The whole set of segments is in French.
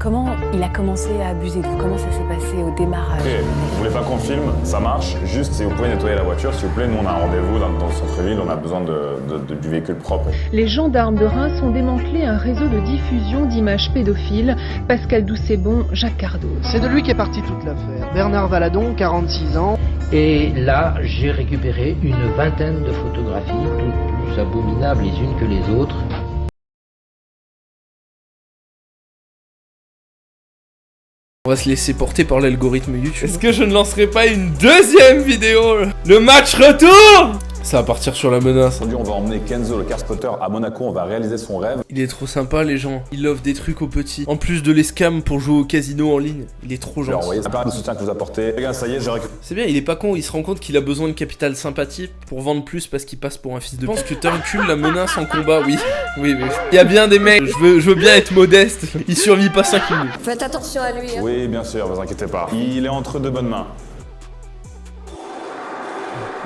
Comment il a commencé à abuser de vous? Comment ça s'est passé au démarrage? Ok, vous voulez pas qu'on filme? Ça marche. Juste, si vous pouvez nettoyer la voiture, s'il vous plaît. Nous, on a un rendez-vous dans le centre-ville. On a besoin du véhicule propre. Les gendarmes de Reims ont démantelé un réseau de diffusion d'images pédophiles. Pascal Doucet-Bon, Jacques Cardos. C'est de lui qu'est partie toute l'affaire. Bernard Valadon, 46 ans. Et là, j'ai récupéré une vingtaine de photographies, toutes plus abominables les unes que les autres. On va se laisser porter par l'algorithme YouTube. Est-ce que je ne lancerai pas une deuxième vidéo? Le match retour! Ça va partir sur la menace. Aujourd'hui, on va emmener Kenzo, le car spotter, à Monaco. On va réaliser son rêve. Il est trop sympa, les gens. Il offre des trucs aux petits. En plus de les scams pour jouer au casino en ligne. Il est trop Je vais gentil. envoyer. Ça part le soutien que vous apportez. Les gars, ça y est, j'ai récupéré. C'est bien, il est pas con. Il se rend compte qu'il a besoin de capital sympathie pour vendre plus parce qu'il passe pour un fils de pute. Je pense que t'incules la menace en combat, oui. Oui. Il y a bien des mecs. Je veux bien être modeste. Il survit pas 5 minutes. Faites attention à lui. Hein. Oui, bien sûr, vous inquiétez pas. Il est entre de bonnes mains.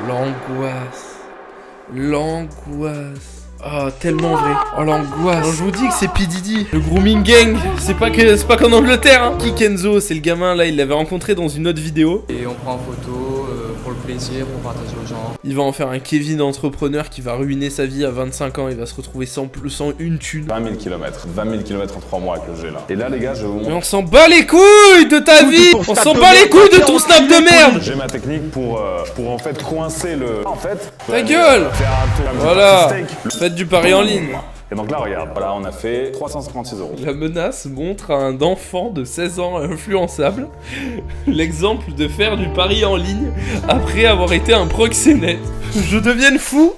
L'angoisse. L'angoisse. Oh, tellement vrai. Oh, l'angoisse. Je vous dis que c'est P. Diddy. Le grooming gang. C'est pas qu'en Angleterre, hein. Qui Kenzo? C'est le gamin, là, il l'avait rencontré dans une autre vidéo. Et on prend en photo pour le plaisir, on partage aux gens. Il va en faire un Kevin entrepreneur qui va ruiner sa vie à 25 ans. Il va se retrouver sans une thune. 20 000 km. 20 000 km en 3 mois avec le G là. Et là, les gars, je vais vous Mais montrer. on s'en bat les couilles de ta vie. On s'en bat les couilles de ton snap de merde. J'ai ma technique pour en fait coincer le. En fait. Ta gueule. Faire un tour. Voilà. Faites du pari en ligne. Et donc là, regarde. Voilà, on a fait 356 €. La menace montre à un enfant de 16 ans influençable l'exemple de faire du pari en ligne après avoir été un proxénète. Je devienne fou.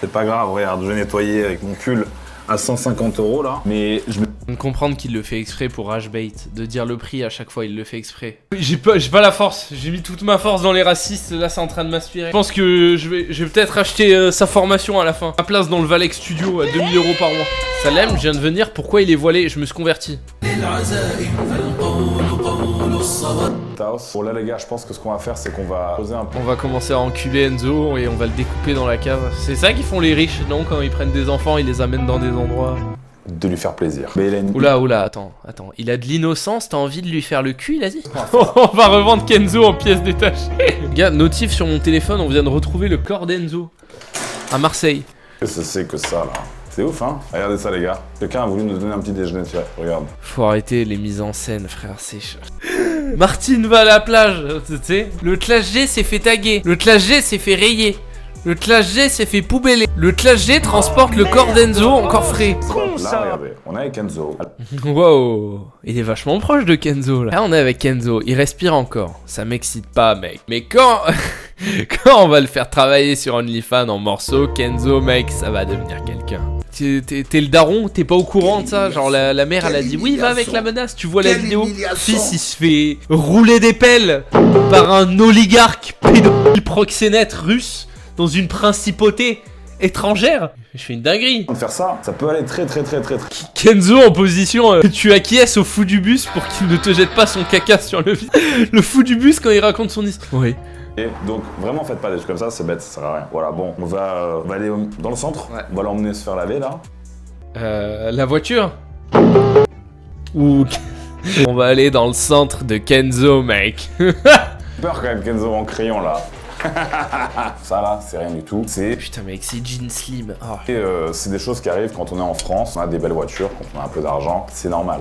C'est pas grave, regarde, je vais nettoyer avec mon pull à 150 € là. Mais je vais. De comprendre qu'il le fait exprès pour Rashbait, de dire le prix à chaque fois, il le fait exprès. J'ai pas la force, j'ai mis toute ma force dans les racistes, là c'est en train de m'aspirer. Je pense que je vais peut-être acheter sa formation à la fin. Ma place dans le Valek Studio à 2000 € par mois. Salem, je viens de venir, pourquoi il est voilé? Je me suis converti. Bon là les gars, je pense que ce qu'on va faire c'est qu'on va poser un peu. On va commencer à enculer Enzo et on va le découper dans la cave. C'est ça qu'ils font les riches, non? Quand ils prennent des enfants, ils les amènent dans des endroits... De lui faire plaisir. Mais il a une... Oula, attends. Il a de l'innocence, t'as envie de lui faire le cul, il a dit? On va revendre Kenzo en pièces détachées. Gars, notif sur mon téléphone, on vient de retrouver le corps d'Enzo. À Marseille. Qu'est-ce que c'est que ça là? C'est ouf hein? Regardez ça les gars. Quelqu'un a voulu nous donner un petit déjeuner, tu vois. Regarde. Faut arrêter les mises en scène, frère, c'est cher. Martine va à la plage, tu sais. Le clash G s'est fait taguer. Le clash G s'est fait rayer. Le clash G s'est fait poubeller. Le clash G transporte le corps d'Enzo encore frais. Là, regardez, on est avec Kenzo. Wow, il est vachement proche de Kenzo là. Là on est avec Kenzo, il respire encore. Ça m'excite pas mec. Mais quand on va le faire travailler sur OnlyFans en morceaux, Kenzo mec, ça va devenir quelqu'un. T'es le daron, t'es pas au courant de ça? Genre la mère elle a dit oui va avec la menace, tu vois la vidéo. Fils il se fait rouler des pelles par un oligarque pédophile proxénète russe dans une principauté étrangère. Je fais une dinguerie. De faire ça, ça peut aller très. Kenzo en position, tu acquiesces au fou du bus pour qu'il ne te jette pas son caca sur le vide. Le fou du bus quand il raconte son histoire. Oui. Et donc vraiment faites pas des trucs comme ça, c'est bête, ça sert à rien. Voilà, bon, on va aller dans le centre, Ouais. on va l'emmener se faire laver là. La voiture. Ou on va aller dans le centre de Kenzo, mec. Peur quand même Kenzo en crayon là. Ça là, c'est rien du tout. C'est Putain mec, c'est Jean Slim. Oh. c'est des choses qui arrivent quand on est en France, on a des belles voitures, quand on a un peu d'argent, c'est normal.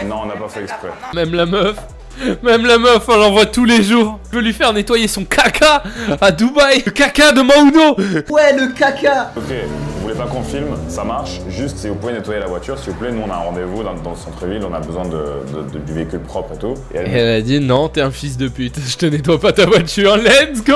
Non, on n'a pas fait exprès. Même la meuf, on l'envoie tous les jours. Je veux lui faire nettoyer son caca à Dubaï. Le caca de Mauno. Ouais, le caca. Ok, vous voulez pas qu'on filme, ça marche. Juste si vous pouvez nettoyer la voiture, s'il vous plaît, nous on a un rendez-vous dans le centre-ville, on a besoin du véhicule propre et tout. Et Et elle a dit non, t'es un fils de pute, je te nettoie pas ta voiture, let's go.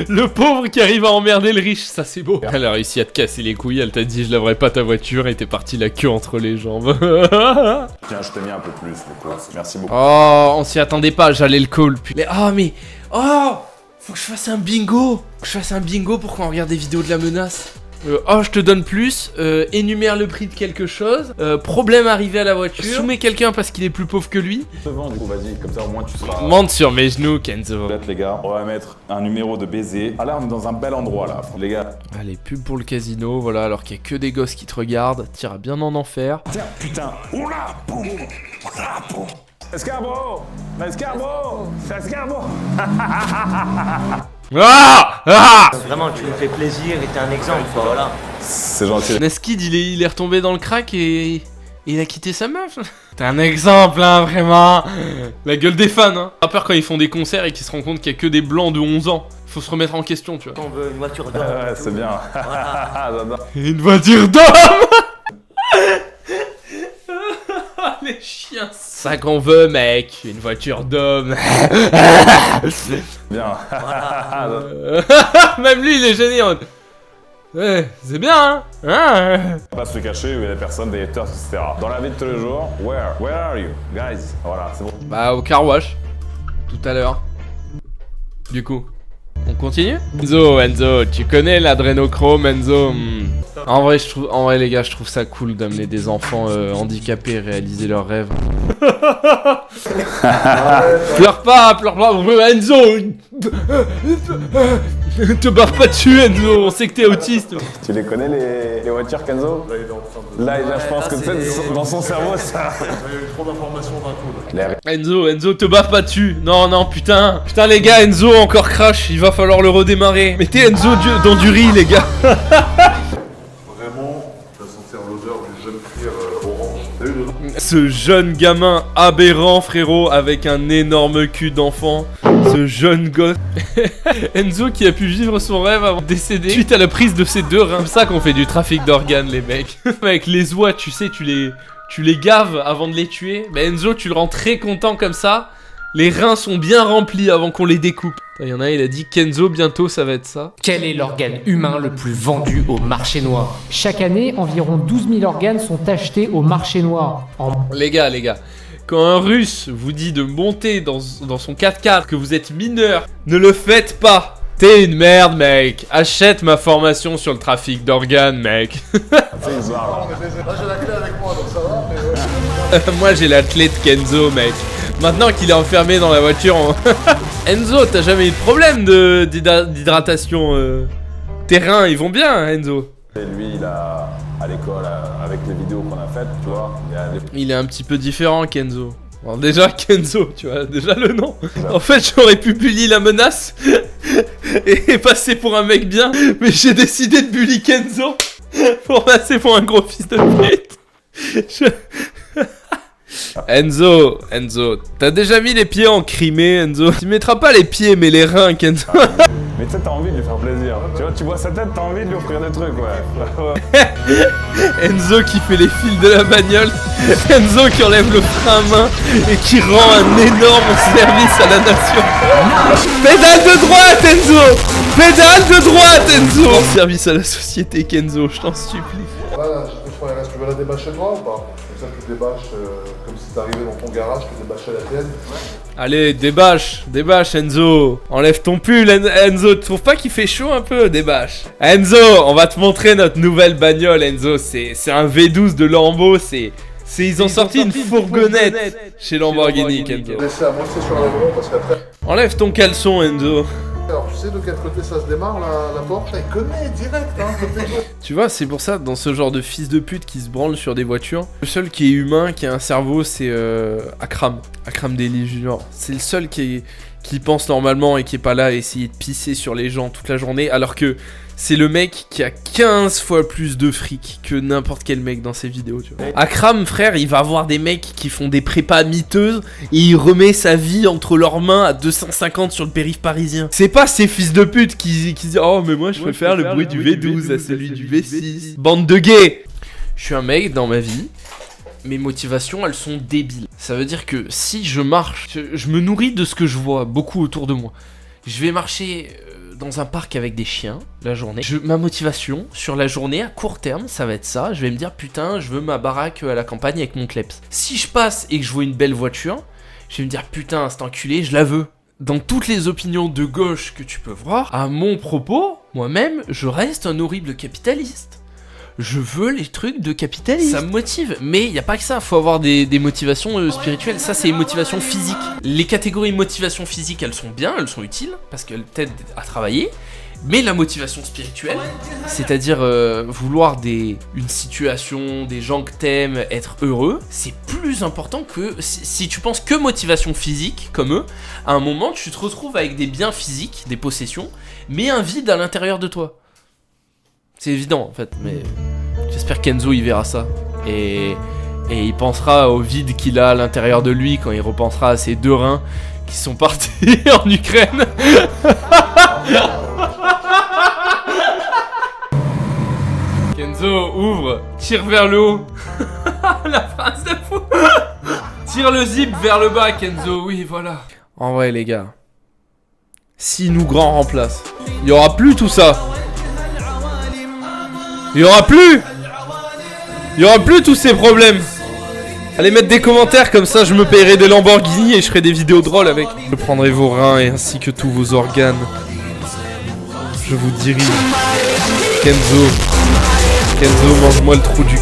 Le pauvre qui arrive à emmerder le riche, ça c'est beau. Elle a réussi à te casser les couilles, elle t'a dit je laverai pas ta voiture et t'es parti la queue entre les jambes. Tiens, je t'ai mis un peu plus, le coup. Merci beaucoup. Oh, on s'y attendait pas, j'allais le call. Oh, faut que je fasse un bingo. Faut que je fasse un bingo pour qu'on regarde des vidéos de la menace. Oh, je te donne plus, énumère le prix de quelque chose, problème arrivé à la voiture, soumets quelqu'un parce qu'il est plus pauvre que lui. Devant, du coup, vas-y, comme ça au moins tu seras. Monte sur mes genoux, Kenzo. Les gars, on va mettre un numéro de baiser. Ah là, on est dans un bel endroit là, les gars. Allez, pub pour le casino, voilà, alors qu'il y a que des gosses qui te regardent, t'iras bien en enfer. Tiens, putain. Oula, boum, oula, boum. Escargot, escargot, escargot. Vraiment, tu nous fais plaisir et t'es un exemple, quoi, voilà. C'est gentil. Neskid, il est retombé dans le crack et il a quitté sa meuf. T'es un exemple, hein, vraiment. La gueule des fans, hein. Pas peur quand ils font des concerts et qu'ils se rendent compte qu'il y a que des blancs de 11 ans. Faut se remettre en question, tu vois. On veut une voiture d'or. Ouais, c'est bien. Voilà. J'adore. Une voiture d'homme. Les chiens. Ça qu'on veut, mec. Une voiture d'homme. Bien. Même lui, il est gêné. Ouais, c'est bien, hein. On va pas se cacher, il y a des personnes, des haters, etc. Dans la vie de tous les jours, where are you, guys? Voilà, c'est bon. Bah, au car wash. Tout à l'heure. Du coup, on continue? Enzo, tu connais l'adrénochrome, Enzo? En vrai, les gars, je trouve ça cool d'amener des enfants handicapés réaliser leurs rêves. Pleure pas, Enzo. Te barre pas dessus, Enzo, on sait que t'es autiste. Tu les connais les voitures, Kenzo? Là, je pense que peut-être dans son cerveau, ça... Il y a eu trop d'informations d'un coup. Enzo, te baffe pas dessus. Non, putain. Putain, les gars, Enzo encore crash, il va falloir le redémarrer. Mettez Enzo dans du riz, les gars. Vraiment, tu vas sentir l'odeur du jeune cuir orange. T'as vu dedans? Ce jeune gamin aberrant, frérot, avec un énorme cul d'enfant. Ce jeune gosse. Enzo qui a pu vivre son rêve avant de décéder suite à la prise de ses 2 reins. C'est ça qu'on fait du trafic d'organes, les mecs. Avec les oies, tu sais, tu les gaves avant de les tuer. Mais Enzo, tu le rends très content comme ça. Les reins sont bien remplis avant qu'on les découpe. Il y en a, il a dit Kenzo, bientôt ça va être ça. Quel est l'organe humain le plus vendu au marché noir? Chaque année, environ 12 000 organes sont achetés au marché noir. Les gars, quand un russe vous dit de monter dans son 4x4, que vous êtes mineur, ne le faites pas. T'es une merde, mec. Achète ma formation sur le trafic d'organes, mec. Moi, j'ai la clé de Kenzo, mec. Maintenant qu'il est enfermé dans la voiture, Enzo, t'as jamais eu de problème d'hydratation Tes reins, ils vont bien, hein, Enzo. Et lui, il a, à l'école, avec les vidéos qu'on a faites, tu vois, il est un petit peu différent, Kenzo. Alors déjà, Kenzo, tu vois, déjà le nom. En fait, j'aurais pu bully la menace et passer pour un mec bien, mais j'ai décidé de bully Kenzo pour passer pour un gros fils de pute. Enzo, t'as déjà mis les pieds en Crimée, Enzo. Tu mettras pas les pieds, mais les reins, Kenzo. Mais tu sais, t'as envie de lui faire plaisir. Tu vois, tu vois sa tête, t'as envie de lui offrir des trucs, ouais. Enzo qui fait les fils de la bagnole. Enzo qui enlève le frein à main et qui rend un énorme service à la nation. Pédale de droite, Enzo. Pédale de droite, Enzo. Service à la société, Kenzo, je t'en supplie. Voilà, est-ce que tu veux la débâcher toi ou pas? Comme ça, tu débâches comme si t'arrivais dans ton garage, tu débâchais la tienne. Allez, débâche, Enzo. Enlève ton pull, Enzo. Tu trouves pas qu'il fait chaud un peu? Débâche. Enzo, on va te montrer notre nouvelle bagnole, Enzo. C'est un V12 de Lambo. Ils ont sorti une fourgonnette chez Lamborghini, Enzo. Laissez à moitié sur l'avant parce qu'après... Enlève ton caleçon, Enzo. Alors, tu sais de quel côté ça se démarre, la porte? Il connaît direct, hein, côté gauche. Tu vois, c'est pour ça, dans ce genre de fils de pute qui se branle sur des voitures, le seul qui est humain, qui a un cerveau, c'est Akram Daily Junior. C'est le seul qui pense normalement et qui est pas là à essayer de pisser sur les gens toute la journée, alors que c'est le mec qui a 15 fois plus de fric que n'importe quel mec dans ses vidéos, tu vois. Akram, frère, il va avoir des mecs qui font des prépas miteuses et il remet sa vie entre leurs mains à 250 sur le périph' parisien. C'est pas ces fils de pute qui disent « Oh, mais moi je préfère le bruit du V12 à celui du V6. » Bande de gays. Je suis un mec dans ma vie. Mes motivations, elles sont débiles. Ça veut dire que si je marche, je me nourris de ce que je vois beaucoup autour de moi. Je vais marcher dans un parc avec des chiens la journée. Ma motivation sur la journée à court terme, ça va être ça. Je vais me dire putain, je veux ma baraque à la campagne avec mon kleps. Si je passe et que je vois une belle voiture, je vais me dire putain, cet enculé, je la veux. Dans toutes les opinions de gauche que tu peux voir, à mon propos, Moi-même, je reste un horrible capitaliste. Je veux les trucs de capitaliste. Ça me motive. Mais il n'y a pas que ça. Faut avoir des motivations spirituelles. Ça, c'est les motivations physiques. Les catégories motivation physique, elles sont bien, elles sont utiles. Parce qu'elles t'aident à travailler. Mais la motivation spirituelle, c'est-à-dire vouloir une situation, des gens que t'aimes, être heureux, c'est plus important que si tu penses que motivation physique, comme eux, à un moment tu te retrouves avec des biens physiques, des possessions, mais un vide à l'intérieur de toi. C'est évident en fait, mais j'espère qu'Enzo il verra ça. Et il pensera au vide qu'il a à l'intérieur de lui quand il repensera à ses 2 reins qui sont partis en Ukraine. Kenzo, ouvre, tire vers le haut. La phrase de fou. Tire le zip vers le bas, Kenzo, oui, voilà. En vrai, les gars, si nous grands remplace, il y aura plus tout ça. Il y aura plus tous ces problèmes. Allez mettre des commentaires, comme ça je me payerai des Lamborghini et je ferai des vidéos drôles avec. Je prendrai vos reins et ainsi que tous vos organes. Je vous dirige. Kenzo, mange-moi le trou du...